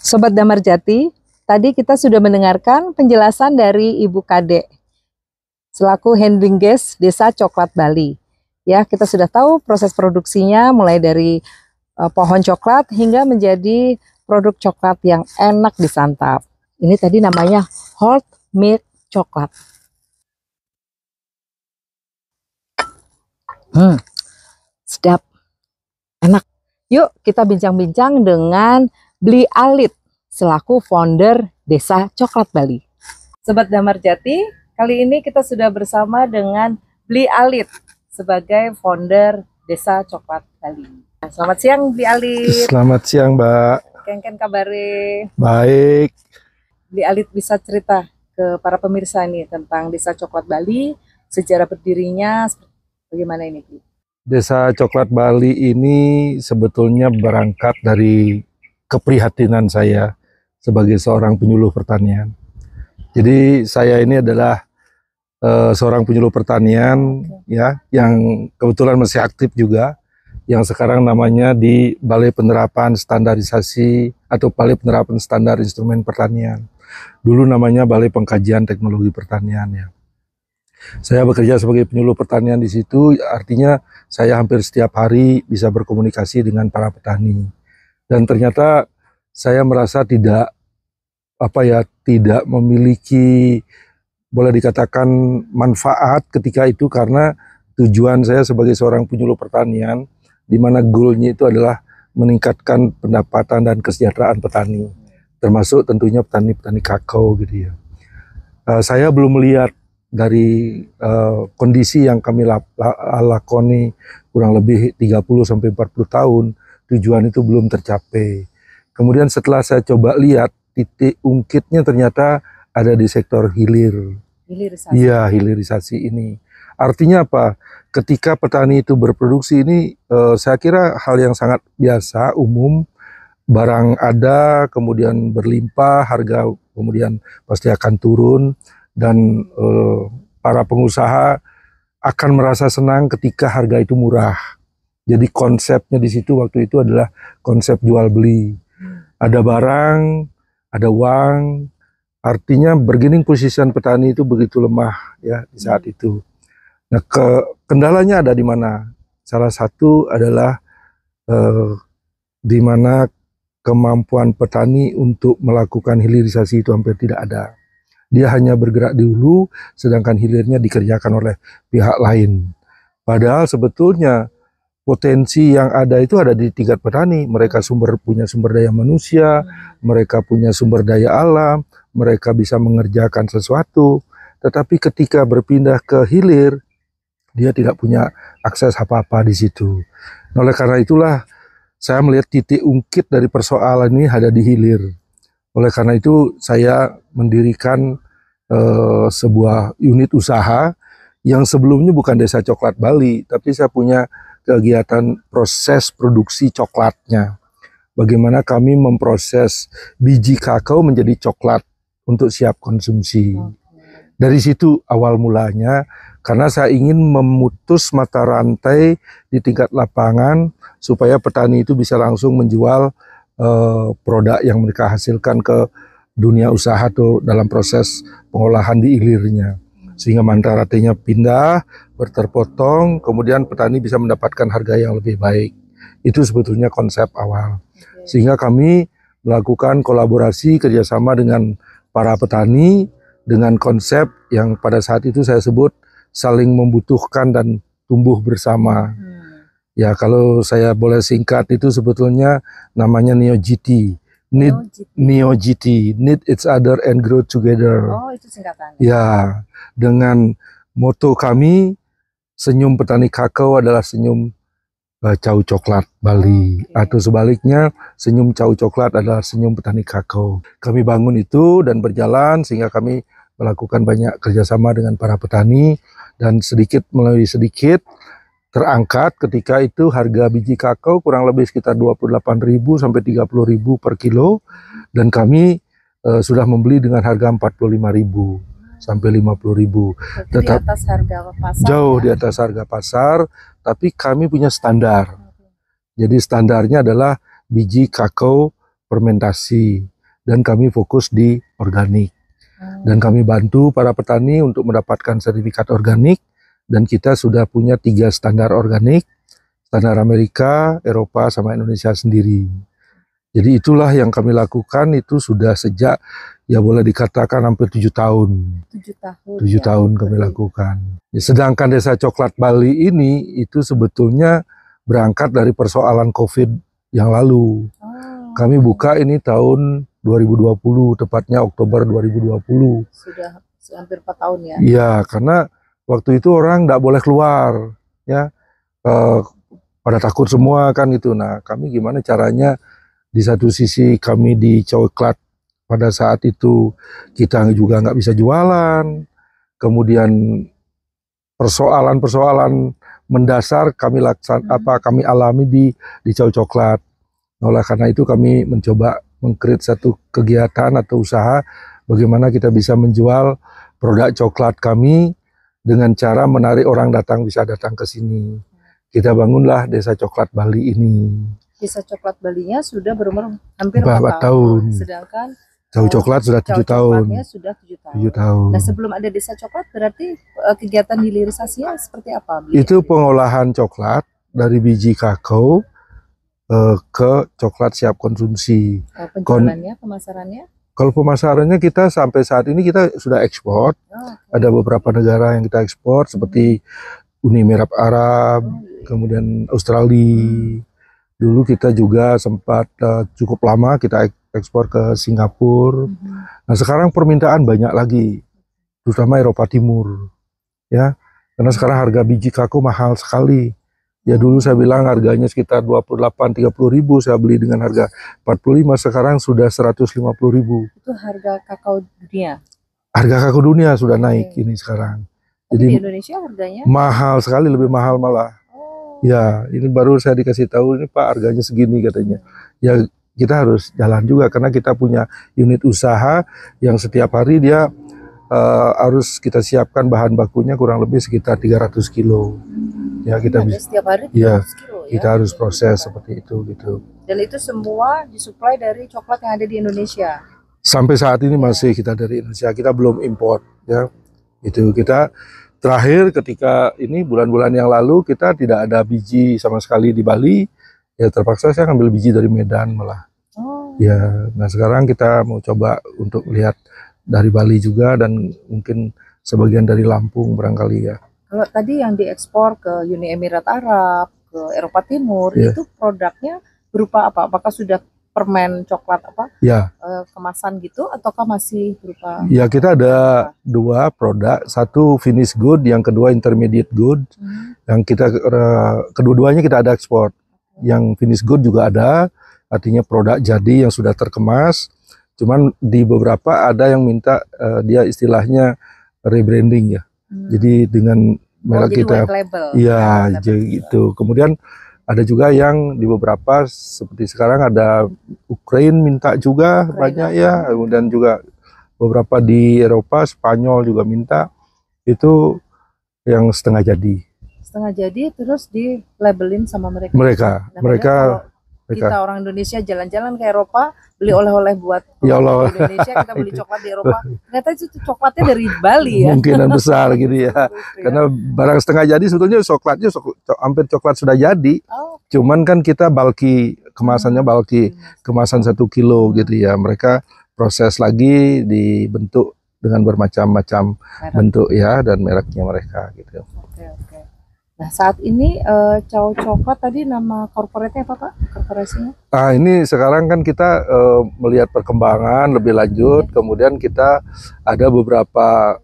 Sobat Damar Jati, tadi kita sudah mendengarkan penjelasan dari Ibu Kade selaku handling guest Desa Coklat Bali. Ya, kita sudah tahu proses produksinya mulai dari pohon coklat hingga menjadi produk coklat yang enak disantap. Ini tadi namanya hot milk coklat. Sedap, enak. Yuk kita bincang-bincang dengan Bli Alit selaku founder Desa Coklat Bali. Sobat Damar Jati, kali ini kita sudah bersama dengan Bli Alit sebagai founder Desa Coklat Bali. Selamat siang Bli Alit. Selamat siang Mbak. Kengken kabare. Baik. Bli Alit bisa cerita ke para pemirsa nih tentang Desa Coklat Bali, sejarah berdirinya, bagaimana ini Bli? Desa Coklat Bali ini sebetulnya berangkat dari keprihatinan saya sebagai seorang penyuluh pertanian. Jadi saya ini adalah seorang penyuluh pertanian ya, yang kebetulan masih aktif juga, yang sekarang namanya di Balai Penerapan Standarisasi atau Balai Penerapan Standar Instrumen Pertanian. Dulu namanya Balai Pengkajian Teknologi Pertanian ya. Saya bekerja sebagai penyuluh pertanian di situ, artinya saya hampir setiap hari bisa berkomunikasi dengan para petani. Dan ternyata saya merasa tidak memiliki, boleh dikatakan, manfaat ketika itu, karena tujuan saya sebagai seorang penyuluh pertanian, di mana goalnya itu adalah meningkatkan pendapatan dan kesejahteraan petani, termasuk tentunya petani-petani kakao gitu ya. Saya belum melihat dari kondisi yang kami lakoni kurang lebih 30-40 tahun, tujuan itu belum tercapai. Kemudian setelah saya coba lihat, titik ungkitnya ternyata ada di sektor hilir. Hilirisasi. Iya, hilirisasi ini. Artinya apa? Ketika petani itu berproduksi ini, saya kira hal yang sangat biasa, umum. Barang ada, kemudian berlimpah, harga kemudian pasti akan turun. Dan para pengusaha akan merasa senang ketika harga itu murah. Jadi konsepnya di situ waktu itu adalah konsep jual beli. Ada barang, ada uang. Artinya bargaining position petani itu begitu lemah ya di saat itu. Nah, kendalanya ada di mana? Salah satu adalah di mana kemampuan petani untuk melakukan hilirisasi itu hampir tidak ada. Dia hanya bergerak di hulu, sedangkan hilirnya dikerjakan oleh pihak lain. Padahal sebetulnya potensi yang ada itu ada di tingkat petani. Mereka punya sumber daya manusia, mereka punya sumber daya alam, mereka bisa mengerjakan sesuatu. Tetapi ketika berpindah ke hilir, dia tidak punya akses apa-apa di situ. Oleh karena itulah saya melihat titik ungkit dari persoalan ini ada di hilir. Oleh karena itu saya mendirikan sebuah unit usaha yang sebelumnya bukan Desa Coklat Bali, tapi saya punya kegiatan proses produksi coklatnya. Bagaimana kami memproses biji kakao menjadi coklat untuk siap konsumsi. Dari situ awal mulanya, karena saya ingin memutus mata rantai di tingkat lapangan supaya petani itu bisa langsung menjual produk yang mereka hasilkan ke dunia usaha atau dalam proses pengolahan di hilirnya, sehingga mata rantainya pindah, berterpotong, kemudian petani bisa mendapatkan harga yang lebih baik. Itu sebetulnya konsep awal. Sehingga kami melakukan kolaborasi kerjasama dengan para petani dengan konsep yang pada saat itu saya sebut saling membutuhkan dan tumbuh bersama. Ya, kalau saya boleh singkat itu sebetulnya namanya NEOGT. NEOGT, need each other and grow together. Oh, itu singkatannya. Ya, dengan moto kami, senyum petani kakao adalah senyum cau coklat Bali. Atau sebaliknya, senyum cau coklat adalah senyum petani kakao. Kami bangun itu dan berjalan sehingga kami melakukan banyak kerjasama dengan para petani, dan sedikit melalui sedikit terangkat ketika itu harga biji kakao kurang lebih sekitar 28.000 sampai 30.000 per kilo, dan kami sudah membeli dengan harga 45.000 sampai 50.000. Tetap di atas harga pasar. Jauh di atas harga pasar, tapi kami punya standar. Jadi standarnya adalah biji kakao fermentasi. dan kami fokus di organik. Dan kami bantu para petani untuk mendapatkan sertifikat organik, dan kita sudah punya 3 standar organik, standar Amerika, Eropa, sama Indonesia sendiri. Jadi itulah yang kami lakukan itu sudah sejak ya boleh dikatakan hampir 7 tahun. 7 tahun. 7 tahun kami lakukan. Sedangkan Desa Coklat Bali ini itu sebetulnya berangkat dari persoalan COVID yang lalu. Kami buka ini tahun 2020, tepatnya Oktober 2020. Sudah hampir 4 tahun ya? Iya, karena waktu itu orang nggak boleh keluar, ya, pada takut semua kan gitu. Nah, kami gimana caranya? Di satu sisi kami di Coklat pada saat itu kita juga nggak bisa jualan, kemudian persoalan-persoalan mendasar kami kami alami di Coklat. Oleh karena itu kami mencoba meng-create satu kegiatan atau usaha bagaimana kita bisa menjual produk coklat kami dengan cara menarik orang bisa datang ke sini. Kita bangunlah Desa Coklat Bali ini. Desa Coklat Balinya sudah berumur hampir 4 tahun. Sedangkan Jauh Coklat sudah 7 tahun. Sudah 7 tahun. 7 tahun. Nah, sebelum ada Desa Coklat berarti kegiatan hilirisasinya seperti apa? Itu pengolahan coklat dari biji kakao ke coklat siap konsumsi. Penjualannya, pemasarannya? Kalau pemasarannya kita sampai saat ini kita sudah ekspor. Ada beberapa negara yang kita ekspor seperti Uni Emirat Arab, kemudian Australia. Dulu kita juga sempat cukup lama kita ekspor ke Singapura. Nah, sekarang permintaan banyak lagi, terutama Eropa Timur, ya. Karena sekarang harga biji kakao mahal sekali. Ya dulu saya bilang harganya sekitar 28-30 ribu, saya beli dengan harga 45, sekarang sudah 150 ribu. Itu harga kakao dunia? Harga kakao dunia sudah naik ini sekarang. Jadi di Indonesia harganya? Mahal sekali, lebih mahal malah. Ya, ini baru saya dikasih tahu ini Pak harganya segini katanya. Ya kita harus jalan juga karena kita punya unit usaha yang setiap hari dia harus kita siapkan bahan bakunya kurang lebih sekitar 300 kilo. Ya kita bisa setiap hari 300 ya, kilo ya. Kita harus proses seperti itu gitu. Dan itu semua disuplai dari coklat yang ada di Indonesia. Sampai saat ini masih kita dari Indonesia, kita belum import ya. Itu kita terakhir ketika ini bulan-bulan yang lalu kita tidak ada biji sama sekali di Bali. Ya terpaksa saya ambil biji dari Medan malah. Ya, nah sekarang kita mau coba untuk lihat dari Bali juga dan mungkin sebagian dari Lampung barangkali ya. Kalau tadi yang diekspor ke Uni Emirat Arab, ke Eropa Timur, itu produknya berupa apa? Apakah sudah permen coklat apa? Ya. Kemasan gitu, ataukah masih berupa? Ya kita ada 2 produk, satu finish good, yang kedua intermediate good. Yang kita kedua-duanya kita ada ekspor. Yang finish good juga ada, artinya produk jadi yang sudah terkemas. Cuman di beberapa ada yang minta dia istilahnya rebranding ya. Jadi dengan merek kita, iya gitu. Kemudian ada juga yang di beberapa seperti sekarang ada Ukraina minta juga banyak ya. Kemudian juga beberapa di Eropa, Spanyol juga minta. Itu yang setengah jadi. Setengah jadi terus di labelin sama mereka. Mereka kita orang Indonesia jalan-jalan ke Eropa beli oleh-oleh buat ya Allah. Di Indonesia kita beli coklat di Eropa, ternyata itu coklatnya dari Bali ya. Kemungkinan besar gitu ya. Karena barang setengah jadi sebetulnya coklatnya hampir coklat sudah jadi. Cuman kan kita bulky, kemasannya bulky, kemasan 1 kilo gitu ya. Mereka proses lagi dibentuk dengan bermacam-macam bentuk ya dan mereknya mereka gitu. Nah saat ini Chow Coklat tadi nama korporatnya apa Pak? Korporasinya? Ini sekarang kan kita melihat perkembangan lebih lanjut, kemudian kita ada beberapa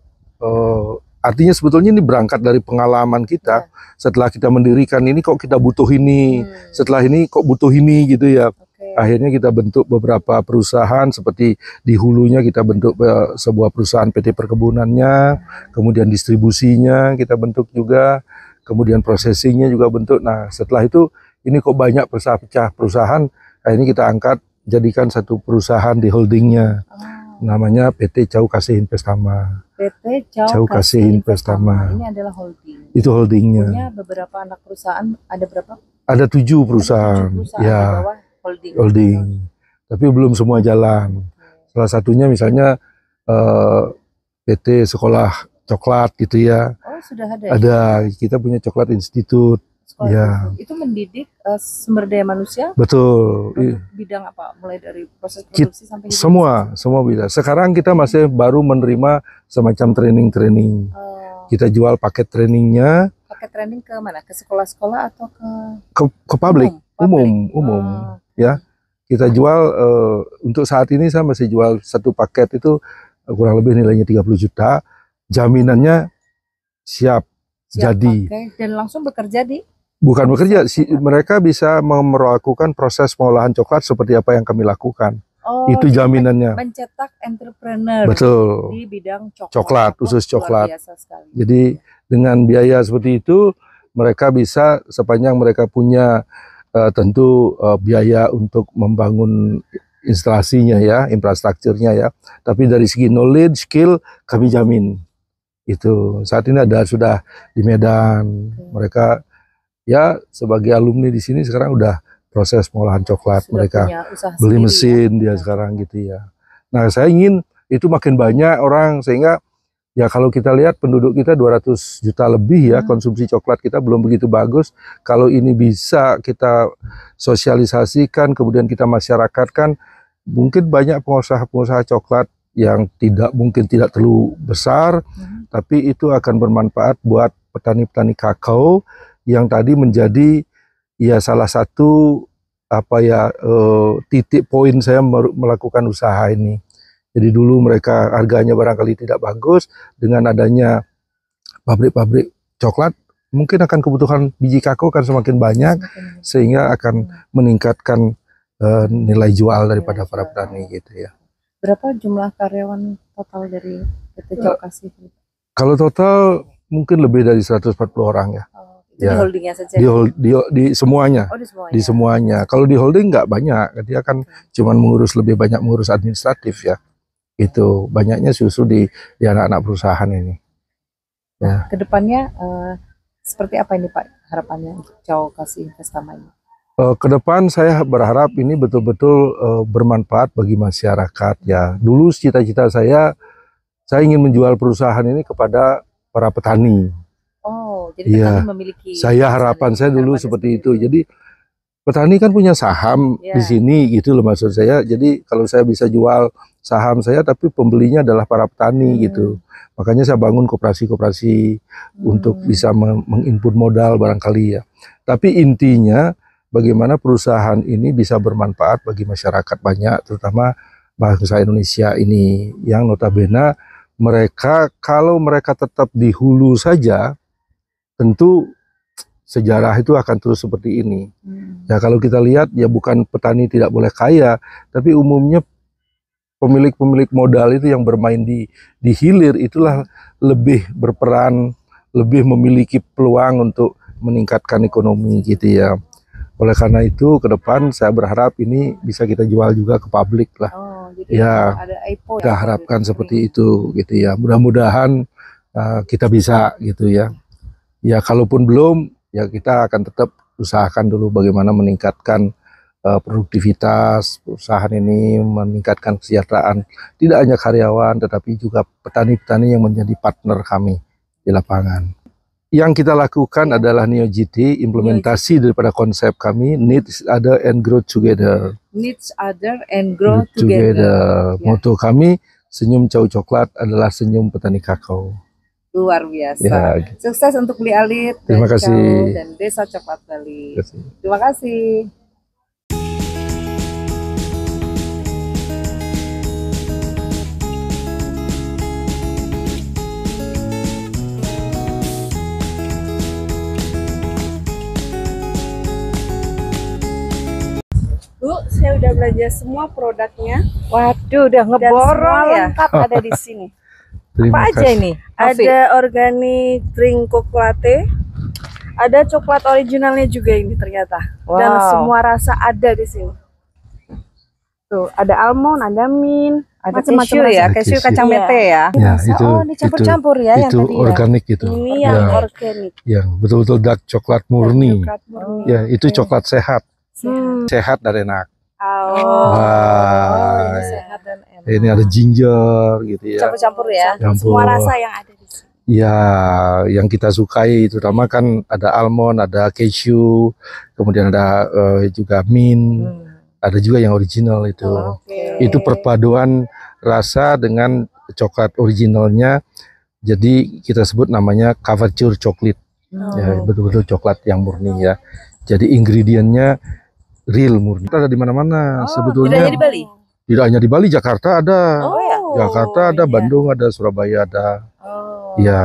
artinya sebetulnya ini berangkat dari pengalaman kita. Setelah kita mendirikan ini kok kita butuh ini, setelah ini kok butuh ini gitu ya. Akhirnya kita bentuk beberapa perusahaan seperti di hulunya kita bentuk sebuah perusahaan PT Perkebunannya, kemudian distribusinya kita bentuk juga. Kemudian prosesinya juga bentuk. Nah setelah itu ini kok banyak pecah perusahaan, akhirnya kita angkat jadikan satu perusahaan di holdingnya. Namanya PT Chow Kasih Investama. PT Chow Kasih Investama. Ini adalah holding. Itu holdingnya. Punya beberapa anak perusahaan, ada berapa? Ada 7 perusahaan. Ada 7 perusahaan ya, di bawah holding. Tapi belum semua jalan. Salah satunya misalnya PT Sekolah Coklat gitu ya. Oh, sudah ada. Ada, kita punya Coklat Institute. Sekolah Ya. itu mendidik sumber daya manusia. Betul. Untuk bidang apa? Mulai dari proses produksi sampai semua bisa. Sekarang kita masih baru menerima semacam training. Kita jual paket trainingnya. Paket training ke mana? Ke sekolah-sekolah atau ke publik, umum. Ya. Kita jual untuk saat ini saya masih jual satu paket itu kurang lebih nilainya 30 juta. Jaminannya siap jadi. Pakai, dan langsung bekerja di? Bukan bekerja, mereka bisa melakukan proses pengolahan coklat seperti apa yang kami lakukan. Oh, itu jaminannya. Mencetak entrepreneur. Betul. Di bidang Coklat, khusus coklat. Biasa sekali. Jadi dengan biaya seperti itu, mereka bisa sepanjang mereka punya tentu biaya untuk membangun instalasinya ya, infrastrukturnya ya. Tapi dari segi knowledge, skill, kami jamin. Itu saat ini sudah di Medan. Mereka ya sebagai alumni di sini sekarang udah proses pengolahan coklat. Sudah mereka beli mesin ya? Dia sekarang gitu ya. Nah, saya ingin itu makin banyak orang, sehingga ya kalau kita lihat penduduk kita 200 juta lebih ya, konsumsi coklat kita belum begitu bagus. Kalau ini bisa kita sosialisasikan, kemudian kita masyarakatkan, mungkin banyak pengusaha-pengusaha coklat yang mungkin tidak terlalu besar, tapi itu akan bermanfaat buat petani-petani kakao yang tadi menjadi ya salah satu titik poin saya melakukan usaha ini. Jadi dulu mereka harganya barangkali tidak bagus, dengan adanya pabrik-pabrik coklat mungkin akan kebutuhan biji kakao akan semakin banyak, sehingga akan meningkatkan nilai jual daripada para petani gitu ya. Berapa jumlah karyawan total dari PT Cokasi? Kalau total mungkin lebih dari 140 orang ya. Itu ya. Di holdingnya saja? Di semuanya. Oh, di semuanya. Di semuanya. Kalau di holding nggak banyak, dia kan cuman lebih banyak mengurus administratif ya. Itu banyaknya justru di anak-anak perusahaan ini. Ya. Kedepannya seperti apa ini Pak harapannya untuk Cokasi Investama ini? Kedepan saya berharap ini betul-betul bermanfaat bagi masyarakat ya. Dulu cita-cita saya ingin menjual perusahaan ini kepada para petani. Oh, jadi petani memiliki. Harapan saya dulu seperti itu. Jadi petani kan punya saham di sini gitu loh maksud saya. Jadi kalau saya bisa jual saham saya, tapi pembelinya adalah para petani gitu. Makanya saya bangun koperasi-koperasi untuk bisa menginput modal barangkali ya. Tapi intinya bagaimana perusahaan ini bisa bermanfaat bagi masyarakat banyak, terutama bangsa Indonesia ini, yang notabene kalau mereka tetap di hulu saja, tentu sejarah itu akan terus seperti ini. Ya kalau kita lihat ya, bukan petani tidak boleh kaya, tapi umumnya pemilik modal itu yang bermain di hilir itulah lebih berperan, lebih memiliki peluang untuk meningkatkan ekonomi gitu ya. Oleh karena itu ke depan saya berharap ini bisa kita jual juga ke publik lah. Oh, jadi ya, ada IPO kita harapkan seperti itu gitu ya. Mudah-mudahan kita bisa gitu ya. Ya kalaupun belum, ya kita akan tetap usahakan dulu bagaimana meningkatkan produktivitas perusahaan ini, meningkatkan kesejahteraan tidak hanya karyawan tetapi juga petani-petani yang menjadi partner kami di lapangan. Yang kita lakukan adalah NeoGT, implementasi daripada konsep kami, Needs Other and Grow Together. Needs Other and Grow Together. Moto kami, senyum Chow Coklat adalah senyum petani kakao. Luar biasa. Ya. Sukses untuk Li Alit, terima kasih. Dan Desa Coklat Bali. Terima kasih. Bu, saya udah belanja semua produknya. Waduh, udah ngeborong ya. Lengkap ada di sini. Apa aja ini? Ada organic drink coke latte. Ada coklat originalnya juga ini ternyata. Wow. Dan semua rasa ada di sini. Tuh, ada almond, ada mint, ada keju ya, keju kacang mete ya. Ya, itu dicampur-campur ya yang tadi organik gitu. Ini yang organik. Yang betul-betul dark coklat murni. Ya, itu coklat sehat. Sehat dan enak. Sehat dan enak. Ini ada ginger gitu ya. Campur-campur ya. Campur. Semua rasa yang ada di sini. Ya, yang kita sukai terutama kan ada almond, ada cashew, kemudian ada juga mint, ada juga yang original itu. Oke. Itu perpaduan rasa dengan coklat originalnya. Jadi kita sebut namanya couverture coklat. Ya, betul-betul coklat yang murni ya. Jadi ingredientnya real murni. Kita ada di mana-mana sebetulnya. Tidak hanya di Bali. Tidak hanya di Bali, Jakarta ada. Oh ya. Jakarta ada, iya. Bandung ada, Surabaya ada. Oh. Ya,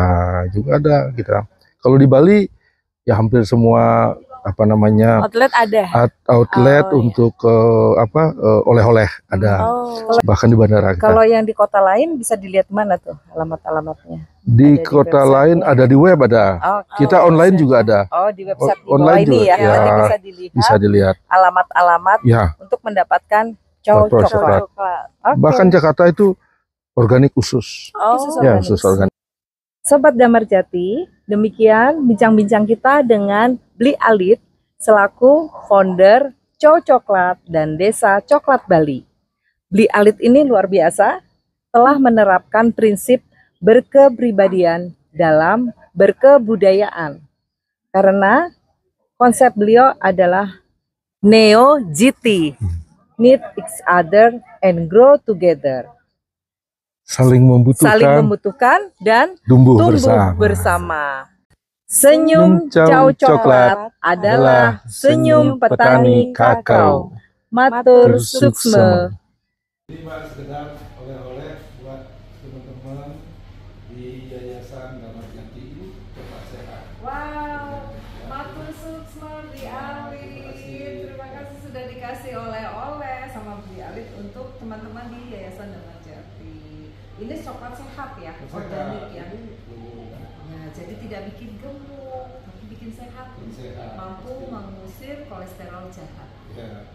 juga ada kita. Kalau di Bali ya hampir semua apa namanya Outlet ada. outlet Oh, iya. untuk oleh-oleh ada. Oh. Bahkan di bandara kita. Kalau yang di kota lain bisa dilihat mana tuh alamat-alamatnya? Di ada di kota website lain ya? ada di web ada. Oh, Kita online juga ada. Oh, di website di Online bawah ini juga, ya. ya. Nanti bisa dilihat Bisa dilihat. alamat-alamat Ya, untuk mendapatkan Coklat. coklat. Oke. bahkan Jakarta itu organik khusus. Khusus Ya, organik. khusus organik. Sobat Damar Jati, demikian bincang-bincang kita dengan Bli Alit selaku founder Chow Coklat dan Desa Coklat Bali. Bli Alit ini luar biasa, telah menerapkan prinsip berkepribadian dalam berkebudayaan. Karena konsep beliau adalah Neo GT, Need Each Other and Grow Together. Saling Saling membutuhkan, membutuhkan dan tumbuh tumbuh bersama. bersama. Senyum Chow Chow Coklat Coklat adalah senyum petani kakao. Matur suksme. Ini Pak sekedar oleh-oleh buat teman-teman di Yayasan Damar Jati tetap sehat. Wow, matur suksme Bli Alit. Terima kasih sudah dikasih oleh-oleh sama Bli Alit untuk teman-teman di Yayasan Damar Jati. Ini coklat sehat ya, organik ya. Ya, jadi tidak bikin gemuk, tapi bikin sehat. Mampu mengusir kolesterol jahat. Ya.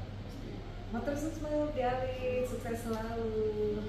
Matur suksme Bli Alit, sukses selalu.